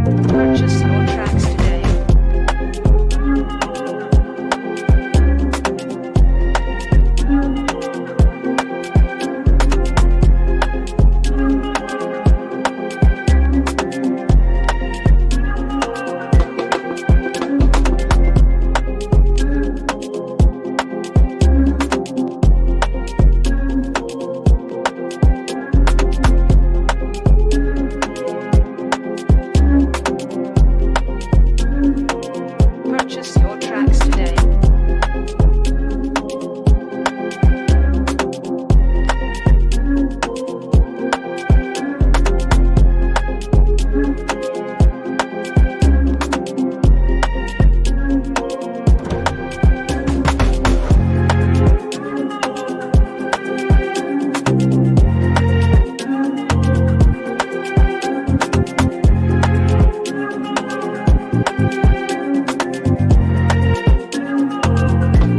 Purchase your tracks today. Purchase your tracks today.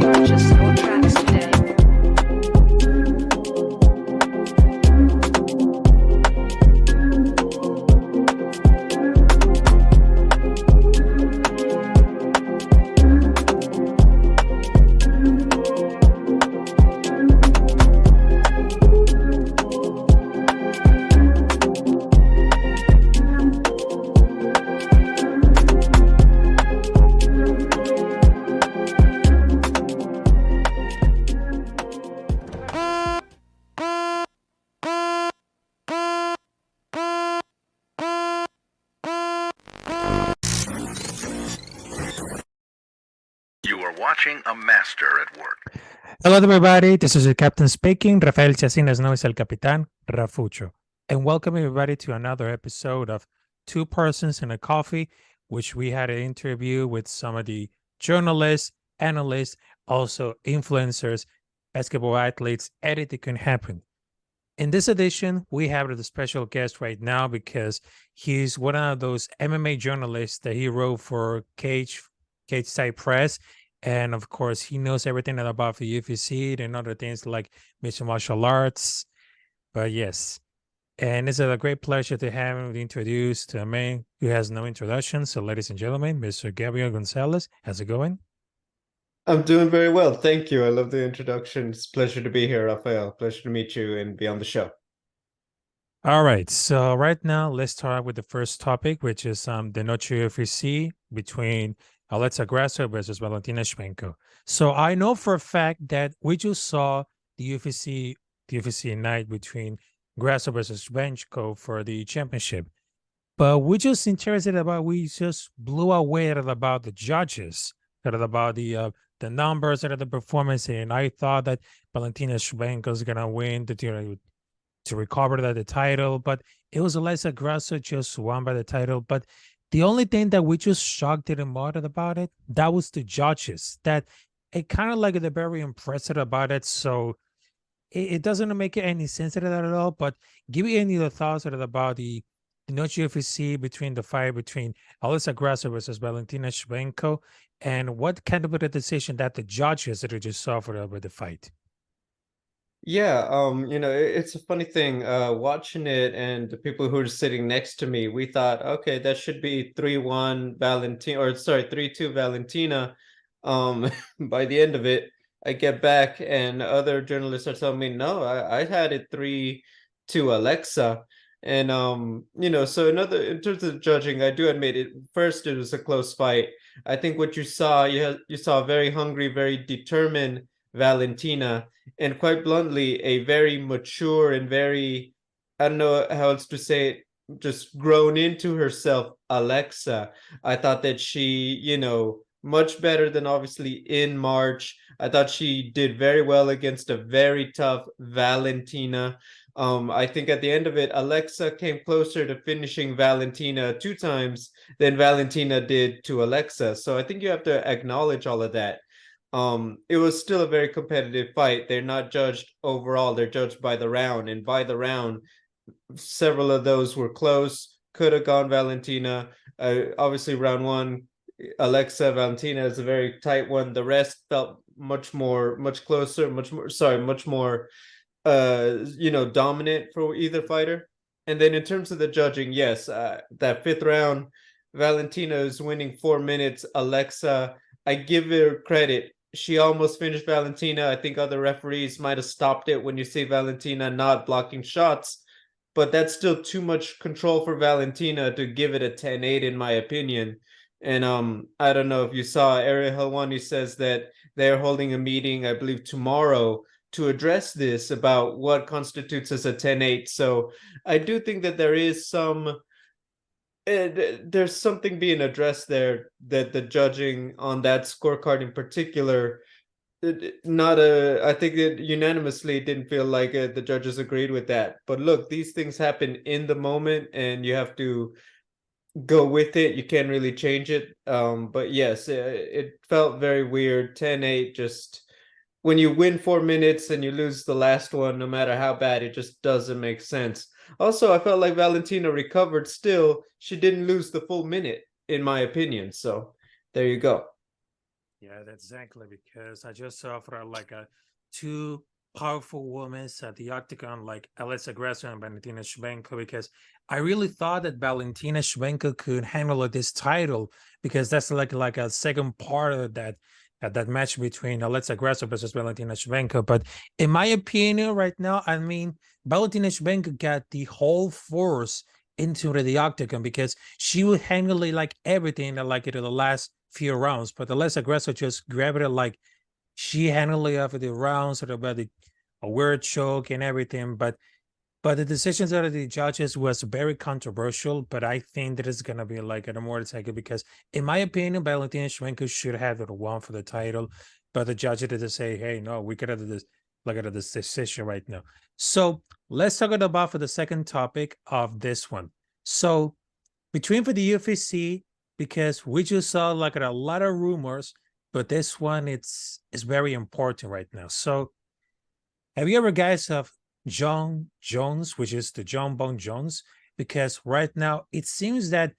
Purchase your tracks today. You are watching a master at work. Hello, everybody. This is your captain speaking. Rafael Chacín, as known as El Capitán Rafucho. And welcome, everybody, to another episode of Two Persons in a Coffee, which we had an interview with some of the journalists, analysts, also influencers, basketball athletes, anything can happen. In this edition, we have the special guest right now because he's one of those MMA journalists that he wrote for Cage Side Press. And of course, he knows everything about the UFC and other things like mixed martial arts. But yes, and it's a great pleasure to have him introduced to a man who has no introduction. So, ladies and gentlemen, Mr. Gabriel Gonzalez, how's it going? I'm doing very well. Thank you. I love the introduction. It's a pleasure to be here, Rafael. Pleasure to meet you and be on the show. All right. So right now, let's start with the first topic, which is the Noche UFC between Alexa Grasso versus Valentina Shevchenko. So I know for a fact that we just saw the UFC night between Grasso versus Shevchenko for the championship. But we just blew away about the judges, about the numbers, the performance, and I thought that Valentina Shevchenko is gonna win to recover the title, but it was Alexa Grasso just won by the title. But the only thing that we just shocked and modded about it, that was the judges. That it kind of like they're very impressed about it. So it doesn't make any sense at all. But give me any other thoughts about the Noche UFC between the fight between Alexa Grasso versus Valentina Shevchenko, and what kind of a decision that the judges that just saw for the fight. Yeah, it's a funny thing, watching it, and the people who are sitting next to me, we thought, okay, that should be 3-1 Valentina, or sorry, 3-2 Valentina. By the end of it, I get back and other journalists are telling me, no, I had it 3-2 Alexa. And so in terms of judging, I do admit it. First, it was a close fight. I think what you saw, you saw a very hungry, very determined Valentina, and quite bluntly, a very mature and very, I don't know how else to say it, just grown into herself Alexa. I thought that she, much better than obviously in March. I thought she did very well against a very tough Valentina. I think at the end of it, Alexa came closer to finishing Valentina 2 times than Valentina did to Alexa. So I think you have to acknowledge all of that. It was still a very competitive fight. They're not judged overall, they're judged by the round, and by the round, several of those were close, could have gone Valentina. Obviously round 1, Alexa Valentina is a very tight one. The rest felt much more dominant for either fighter. And then in terms of the judging, yes, that 5th round, Valentina is winning 4 minutes. Alexa, I give her credit. She almost finished Valentina. I think other referees might have stopped it when you see Valentina not blocking shots, but that's still too much control for Valentina to give it a 10-8 in my opinion. And I don't know if you saw Ariel Helwani says that they're holding a meeting, I believe tomorrow, to address this about what constitutes as a 10-8. So I do think that there is there's something being addressed there, that the judging on that scorecard in particular, I think it unanimously didn't feel like the judges agreed with that. But look, these things happen in the moment and you have to go with it. You can't really change it. But yes, it felt very weird. 10-8, just when you win 4 minutes and you lose the last one, no matter how bad, it just doesn't make sense. Also, I felt like Valentina recovered still. She didn't lose the full minute, in my opinion. So there you go. Yeah, that's exactly, because I just saw for like two powerful women at the octagon, like Alexa Grasso and Valentina Shevchenko, because I really thought that Valentina Shevchenko could handle this title, because that's like a second part of that match between Alexa Grasso versus Valentina Shevchenko. But in my opinion, right now, I mean, Valentina Shevchenko got the whole force into the octagon, because she would handle it like everything that like the last few rounds. But Alexa Grasso just grabbed it like she handled it after the rounds, sort of about a weird choke and everything. But the decisions of the judges was very controversial. But I think that it's gonna be like a more cycle, because in my opinion, Valentina Shevchenko should have won for the title. But the judges did say, hey, no, we could have this look at this decision right now. So let's talk about for the second topic of this one. So between for the UFC, because we just saw like a lot of rumors, but this one it's very important right now. So have you ever guys have Jon Jones, which is the Jon Bone Jones? Because right now it seems that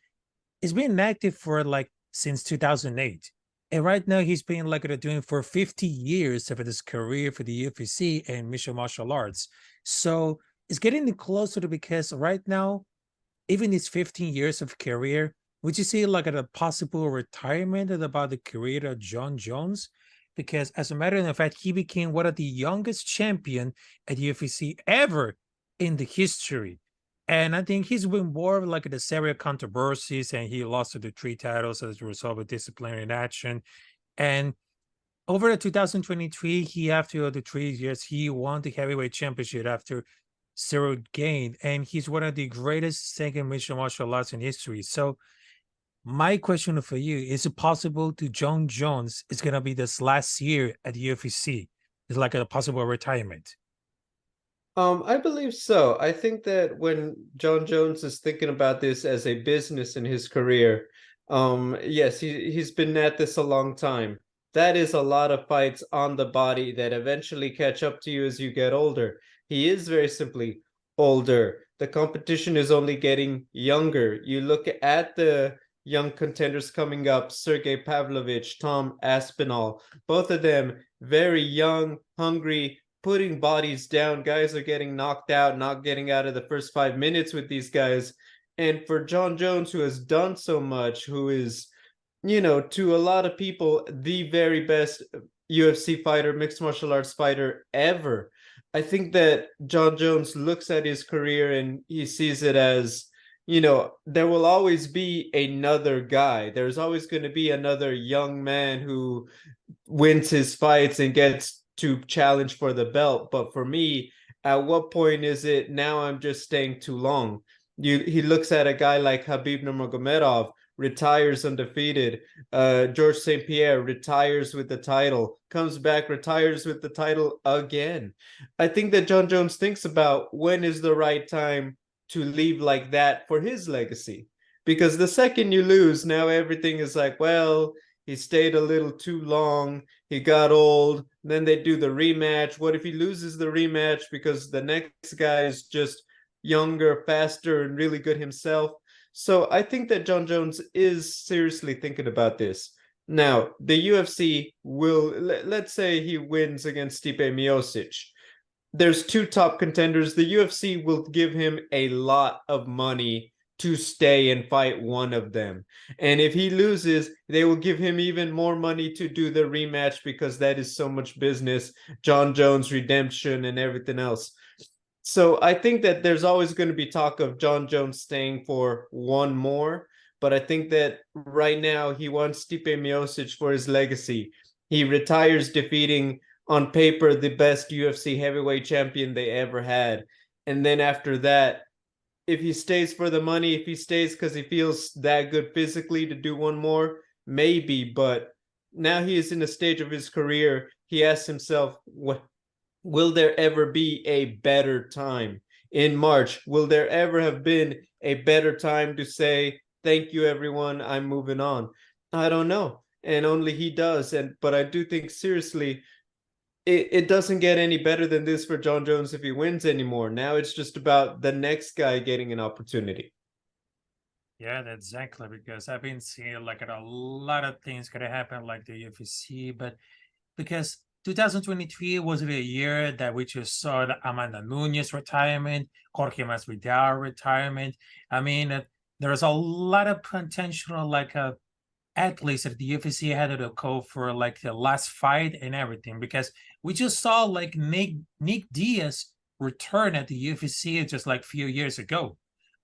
it's been active for like since 2008. And right now he's been like doing for 50 years of his career for the UFC and mixed martial arts. So it's getting closer to, because right now, even his 15 years of career, would you see like a possible retirement about the career of Jon Jones? Because as a matter of fact, he became one of the youngest champion at UFC ever in the history. And I think he's been more of like the serious controversies, and he lost to the 3 titles as a result of disciplinary action. And over the 2023, he after the 3 years, he won the heavyweight championship after zero gain, and he's one of the greatest second mixed martial arts in history. So my question for you, is it possible to Jon Jones is going to be this last year at the UFC? It's like a possible retirement. I believe so. I think that when Jon Jones is thinking about this as a business in his career, yes, he's been at this a long time. That is a lot of fights on the body that eventually catch up to you as you get older. He is very simply older. The competition is only getting younger. You look at the young contenders coming up, Sergey Pavlovich, Tom Aspinall, both of them very young, hungry, putting bodies down. Guys are getting knocked out, not getting out of the first 5 minutes with these guys. And for Jon Jones, who has done so much, who is, to a lot of people, the very best UFC fighter, mixed martial arts fighter ever, I think that Jon Jones looks at his career and he sees it as, there will always be another guy. There's always going to be another young man who wins his fights and gets to challenge for the belt. But for me, at what point is it now I'm just staying too long? He looks at a guy like Khabib Nurmagomedov, retires undefeated. George St. Pierre retires with the title, comes back, retires with the title again. I think that Jon Jones thinks about when is the right time to leave like that for his legacy. Because the second you lose, now everything is like, well, he stayed a little too long, he got old, then they do the rematch. What if he loses the rematch because the next guy is just younger, faster, and really good himself? So I think that Jon Jones is seriously thinking about this. Now, the UFC will, let's say he wins against Stipe Miocic. There's 2 top contenders. The UFC will give him a lot of money to stay and fight one of them. And if he loses, they will give him even more money to do the rematch because that is so much business, Jon Jones redemption and everything else. So I think that there's always going to be talk of Jon Jones staying for one more, but I think that right now he wants Stipe Miocic for his legacy. He retires defeating on paper the best UFC heavyweight champion they ever had. And then after that, if he stays for the money, if he stays because he feels that good physically to do one more, maybe. But now he is in a stage of his career. He asks himself, will there ever be a better time in March? Will there ever have been a better time to say, thank you, everyone, I'm moving on? I don't know. And only he does. But I do think seriously, it doesn't get any better than this for Jon Jones if he wins anymore. Now it's just about the next guy getting an opportunity. Yeah, that's exactly, because I've been seeing like a lot of things gonna happen like the UFC, but because 2023 was the year that we just saw the Amanda Nunes retirement, Jorge Masvidal retirement. I mean, there's a lot of potential like athletes that the UFC had to go for like the last fight and everything, because we just saw like Nick Diaz return at the UFC just like a few years ago.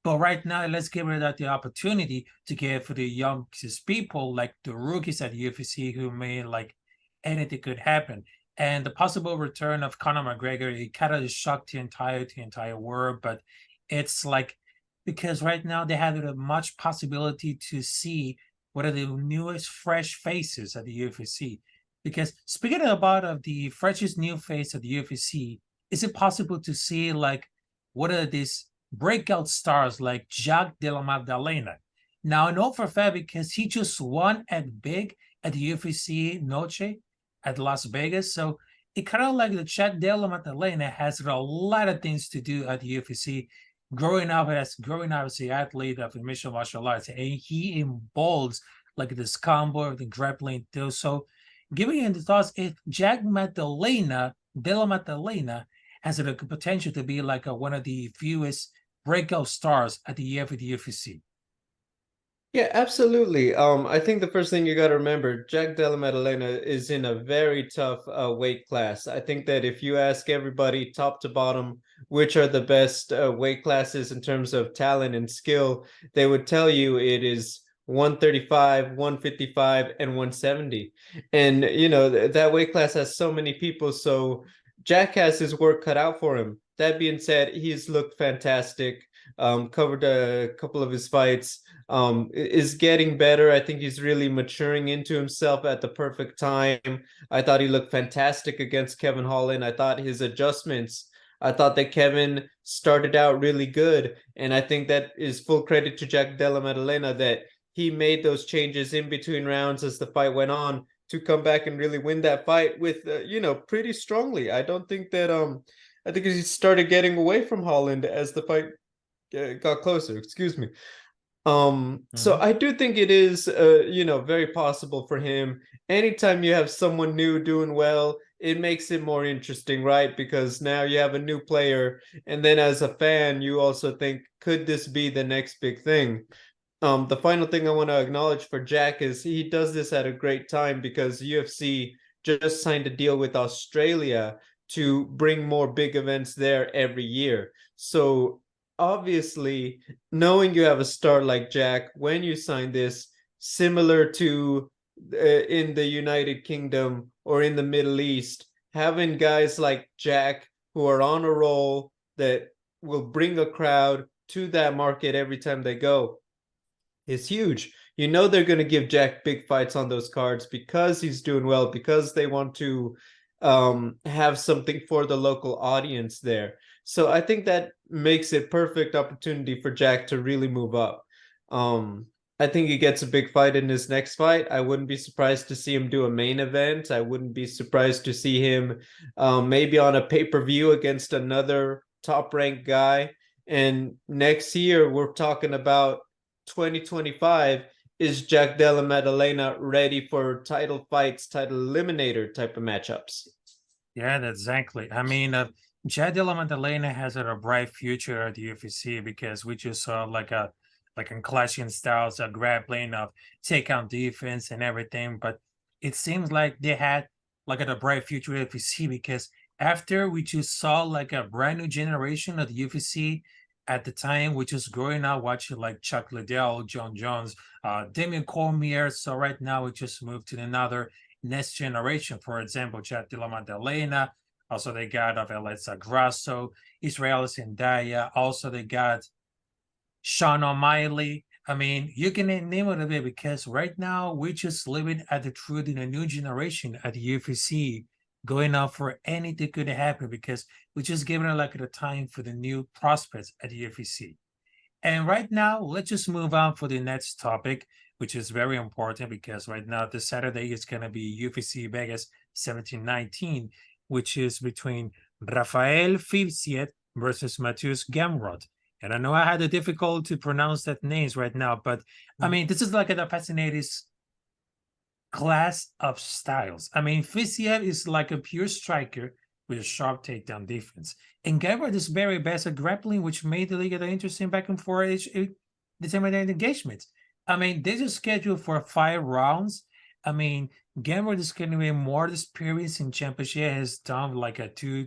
But right now, let's give it the opportunity to give for the youngest people, like the rookies at the UFC, who may like anything could happen. And the possible return of Conor McGregor, he kind of shocked the entire world. But it's like, because right now they have a much possibility to see what are the newest fresh faces at the UFC. Because speaking about of the freshest new face at the UFC, is it possible to see like what are these breakout stars like Jack Della Maddalena? Now I know for a fact because he just won at big at the UFC Noche at Las Vegas. So it kind of like the Jack Della Maddalena has a lot of things to do at the UFC. Growing up as an athlete of mixed martial arts, and he involves like this combo of the grappling too. So giving him the thoughts, if Jack Della Maddalena has the potential to be like one of the fewest breakout stars at the UFC. Yeah, absolutely. I think the first thing you got to remember, Jack Della Maddalena is in a very tough weight class. I think that if you ask everybody top to bottom which are the best weight classes in terms of talent and skill, they would tell you it is 135, 155, and 170. And you know that weight class has so many people, so Jack has his work cut out for him. That being said, he's looked fantastic. Covered a couple of his fights. Is getting better. I think he's really maturing into himself at the perfect time. I thought he looked fantastic against Kevin Holland. I thought his adjustments, I thought that Kevin started out really good. And I think that is full credit to Jack Della Maddalena that he made those changes in between rounds as the fight went on to come back and really win that fight with, pretty strongly. I don't think that, I think he started getting away from Holland as the fight got closer. Excuse me. So I do think it is, very possible for him. Anytime you have someone new doing well, it makes it more interesting, right? Because now you have a new player, and then as a fan, you also think, could this be the next big thing? The final thing I want to acknowledge for Jack is he does this at a great time because UFC just signed a deal with Australia to bring more big events there every year. So obviously, knowing you have a star like Jack, when you sign this, similar to in the United Kingdom or in the Middle East, having guys like Jack who are on a roll that will bring a crowd to that market every time they go is huge. You know they're going to give Jack big fights on those cards because he's doing well, because they want to have something for the local audience there. So I think that makes it perfect opportunity for Jack to really move up. I think he gets a big fight in his next fight. I wouldn't be surprised to see him do a main event. I wouldn't be surprised to see him maybe on a pay-per-view against another top-ranked guy. And next year, we're talking about 2025. Is Jack Della Maddalena ready for title fights, title eliminator type of matchups? Yeah, that's exactly. I mean, Jack Della Maddalena has a bright future at the UFC because we just saw like like in clashing styles of grappling, of takedown defense and everything. But it seems like they had like a bright future with UFC, because after we just saw like a brand new generation of the UFC at the time, which is growing up watching like Chuck Liddell, Jon Jones, Damian Cormier. So right now we just moved to another next generation. For example, Chad de la Maddalena. Also, they got Alexa Grasso, Israelis and Della. Also, they got Sean O'Malley. I mean, you can name it a bit, because right now we're just living at the truth in a new generation at the UFC, going out for anything could happen, because we're just giving it like a time for the new prospects at the UFC. And right now, let's just move on for the next topic, which is very important, because right now this Saturday is going to be UFC Vegas 1719, which is between Rafael Fiziev versus Mateusz Gamrot. And I know I had a difficult to pronounce that names right now, but I mean, this is like a fascinating class of styles. I mean, Fiziev is like a pure striker with a sharp takedown defense. And Gamrot is very best at grappling, which made the league an interesting back and forth determined engagement. I mean, they just scheduled for 5 rounds. I mean, Gamrot is getting more experience in championship. Has done like a 2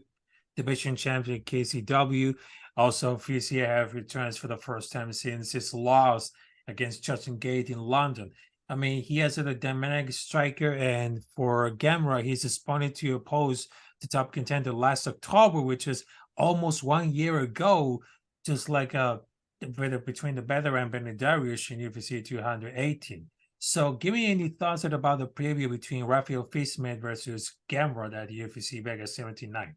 division champion KCW. Also, Fiziev returns for the first time since his loss against Justin Gate in London. I mean, he has a dynamic striker, and for Gamrot, he's responded to oppose the top contender last October, which is almost 1 year ago, just like between the veteran Benny Dariush in UFC 218. So give me any thoughts about the preview between Rafael Fiziev versus Gamrot at UFC Vegas 79.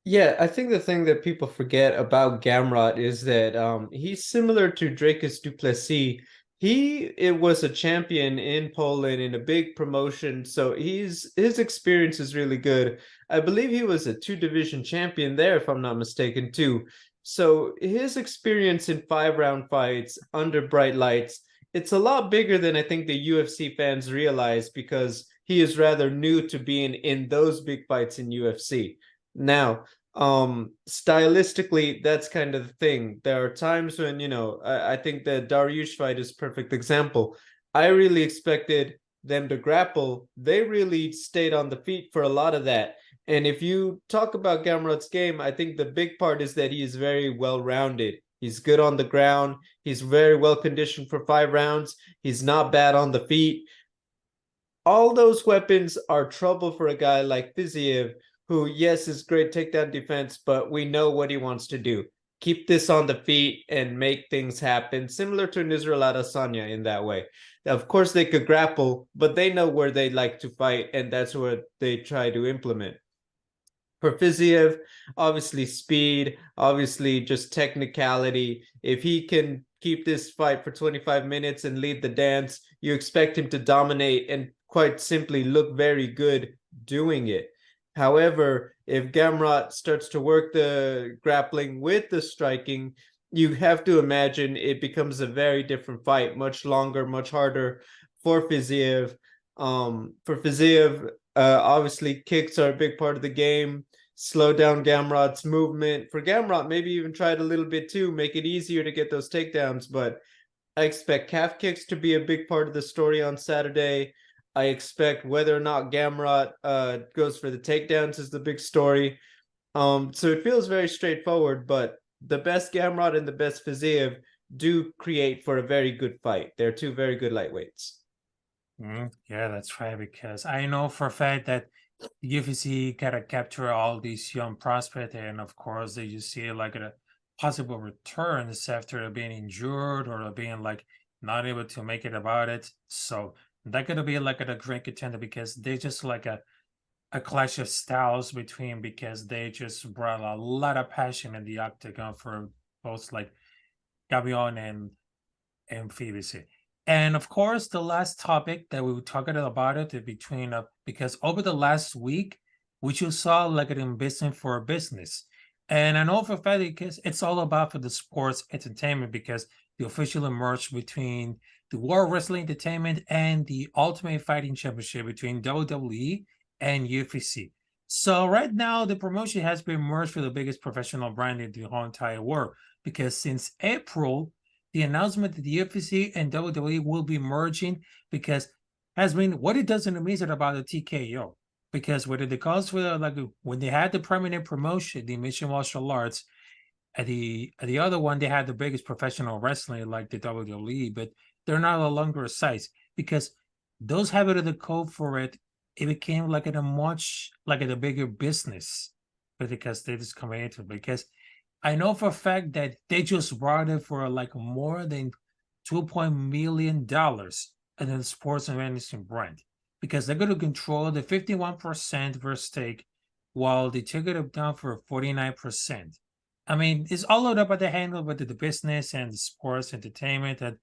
Yeah, I think the thing that people forget about Gamrot is that he's similar to Dracus du Plessis. It was a champion in Poland in a big promotion, so his experience is really good. I believe he was a 2-division champion there, if I'm not mistaken, too. So his experience in 5-round fights under bright lights, it's a lot bigger than I think the UFC fans realize, because he is rather new to being in those big fights in UFC. Now, stylistically, that's kind of the thing. There are times when, I think the Dariush fight is a perfect example. I really expected them to grapple. They really stayed on the feet for a lot of that. And if you talk about Gamrot's game, I think the big part is that he is very well-rounded. He's good on the ground. He's very well conditioned for 5 rounds. He's not bad on the feet. All those weapons are trouble for a guy like Fiziev, who, yes, is great takedown defense, but we know what he wants to do. Keep this on the feet and make things happen, similar to an Israel Adesanya in that way. Of course, they could grapple, but they know where they like to fight, and that's what they try to implement. For Fiziev, obviously speed, obviously just technicality. If he can keep this fight for 25 minutes and lead the dance, you expect him to dominate and quite simply look very good doing it. However, if Gamrot starts to work the grappling with the striking, you have to imagine it becomes a very different fight, much longer, much harder for Fiziev. Obviously, kicks are a big part of the game. Slow down Gamrot's movement. For Gamrot, maybe even try it a little bit too, make it easier to get those takedowns. But I expect calf kicks to be a big part of the story on Saturday. I expect whether or not Gamrot goes for the takedowns is the big story. So it feels very straightforward, but the best Gamrot and the best Fiziev do create for a very good fight. They're 2 very good lightweights. Yeah, that's right, because I know for a fact that the UFC gotta capture all these young prospects, and of course they just see like a possible returns after being injured or being like not able to make it about it. So that gonna be like a great contender, because they just like a clash of styles between, because they just brought a lot of passion in the octagon for both like Gabriel and Fibisi. And of course, the last topic that we were talking about it between because over the last week, we just saw like an investment for business. And I know for a fact because it's all about for the sports entertainment, because the official merge between the World Wrestling Entertainment and the Ultimate Fighting Championship between WWE and UFC. So right now, the promotion has been merged for the biggest professional brand in the whole entire world, because since April, the announcement that the UFC and WWE will be merging because has been what it doesn't amazing about the TKO. Because what it calls for like when they had the permanent promotion, the Mission Martial Arts, at the other one they had the biggest professional wrestling like the WWE, but they're not no longer a size because those have it in the code for it. It became like a much like a bigger business, but because they just come into it. Because I know for a fact that they just brought it for like more than $2 million in the sports and medicine brand because they're going to control the 51% of their stake while they took it down for 49%. I mean, it's all about the handle with the business and the sports entertainment. And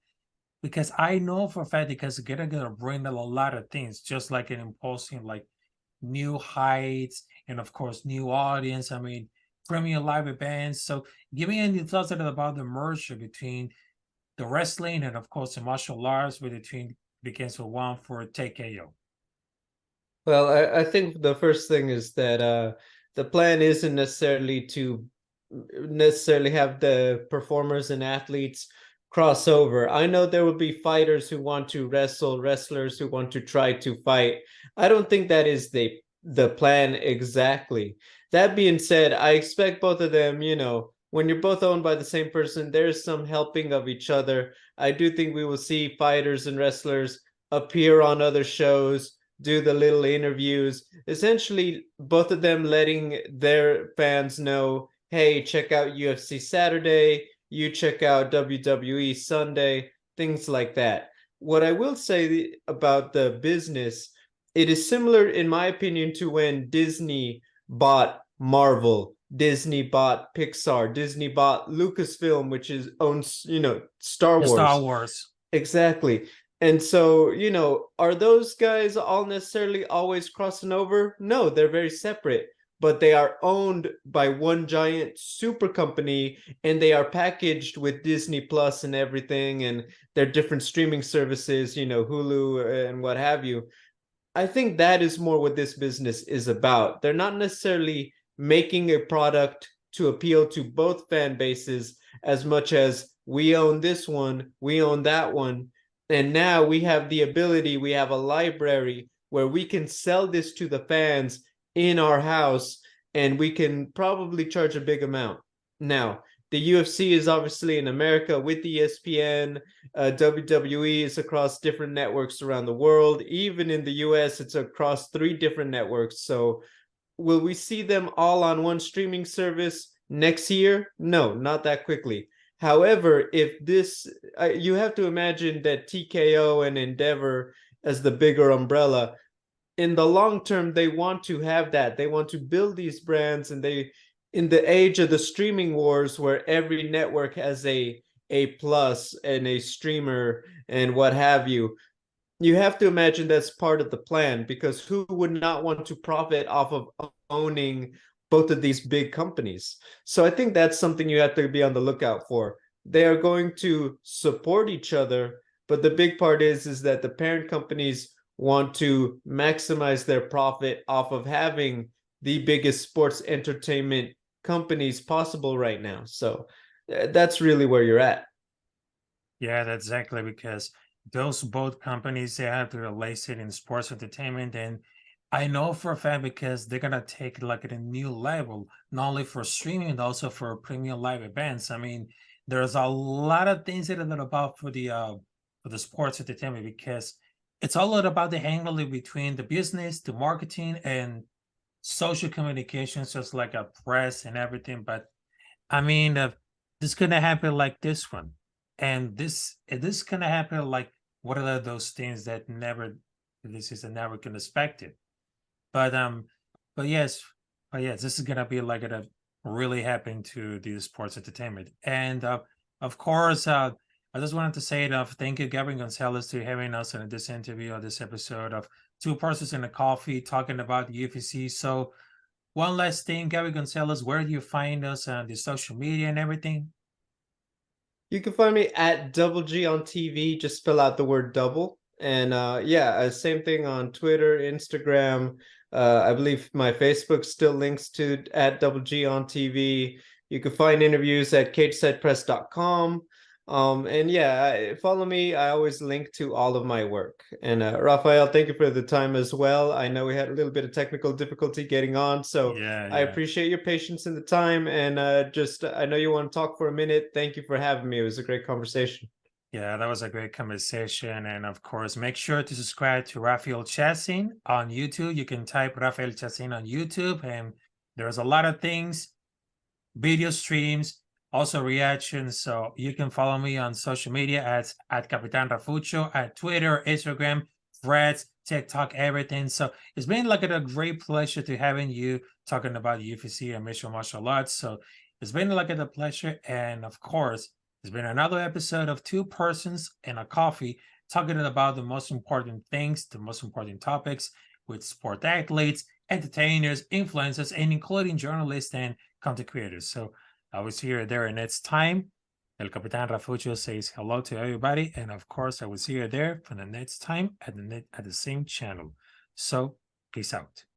because I know for a fact because they're gonna bring a lot of things, just like an impulsing like new heights and of course new audience. I mean, premium live events. So give me any thoughts about the merger between the wrestling and of course the martial arts between begins with one for TKO. Well, I think the first thing is that the plan isn't necessarily have the performers and athletes cross over. I know there will be fighters who want to wrestle, wrestlers who want to try to fight. I don't think that is the plan exactly. That being said, I expect both of them, when you're both owned by the same person, there's some helping of each other. I do think we will see fighters and wrestlers appear on other shows, do the little interviews, essentially both of them letting their fans know, hey, check out UFC Saturday, you check out WWE Sunday, things like that. What I will say about the business, it is similar, in my opinion, to when Disney bought Marvel, Disney bought Pixar, Disney bought Lucasfilm, which owns, Star Wars. Star Wars. Exactly. And so, are those guys all necessarily always crossing over? No, they're very separate, but they are owned by one giant super company and they are packaged with Disney Plus and everything and their different streaming services, Hulu and what have you. I think that is more what this business is about. They're not necessarily making a product to appeal to both fan bases as much as we own this one, we own that one. And now we have the ability, we have a library where we can sell this to the fans in our house and we can probably charge a big amount. Now, the UFC is obviously in America with ESPN, WWE is across different networks around the world. Even in the US, it's across 3 different networks. So will we see them all on one streaming service next year? No, not that quickly. However, if this, you have to imagine that TKO and Endeavor as the bigger umbrella, in the long term, they want to have that. They want to build these brands, and in the age of the streaming wars, where every network has a plus and a streamer and what have you, you have to imagine that's part of the plan, because who would not want to profit off of owning both of these big companies? So I think that's something you have to be on the lookout for. They are going to support each other, but the big part is that the parent companies want to maximize their profit off of having the biggest sports entertainment companies possible right now. So that's really where you're at. Yeah, that's exactly, because those both companies, they have to relate it in sports entertainment. And I know for a fact because they're gonna take it like at a new level, not only for streaming, but also for premium live events. I mean, there's a lot of things that are about for the sports entertainment, because it's all about the handling between the business, the marketing, and social communications, just like a press and everything. But I mean, this gonna happen like this one, and this gonna happen like what are those things that this is a never can expect it. But but yes, this is gonna be like a really happen to the sports entertainment. And of course, I just wanted to say thank you, Gabriel Gonzalez, to having us in this interview or this episode of Two Persons in a Coffee talking about the UFC. So one last thing, Gabriel Gonzalez, where do you find us on the social media and everything? You can find me at Double G on TV. Just spell out the word double. And same thing on Twitter, Instagram. I believe my Facebook still links to at Double G on TV. You can find interviews at cagesidpress.com. And yeah, follow me. I always link to all of my work. And Rafael, thank you for the time as well. I know we had a little bit of technical difficulty getting on, so Yeah, I yeah. appreciate your patience and the time. And just I know you want to talk for a minute. Thank you for having me. It was a great conversation. Yeah, that was a great conversation. And of course, make sure to subscribe to Rafael Chacín on YouTube. You can type Rafael Chacín on YouTube, and there's a lot of things, video streams, also reactions. So you can follow me on social media at Capitán Rafucho, at Twitter, Instagram, Threads, TikTok, everything. So it's been like a great pleasure to having you talking about UFC and mixed martial arts. So it's been like a pleasure. And of course, it's been another episode of Two Persons and a Coffee talking about the most important things, the most important topics with sport athletes, entertainers, influencers, and including journalists and content creators. So I will see you there next time. El Capitán Rafucho says hello to everybody. And of course, I will see you there for the next time at the same channel. So peace out.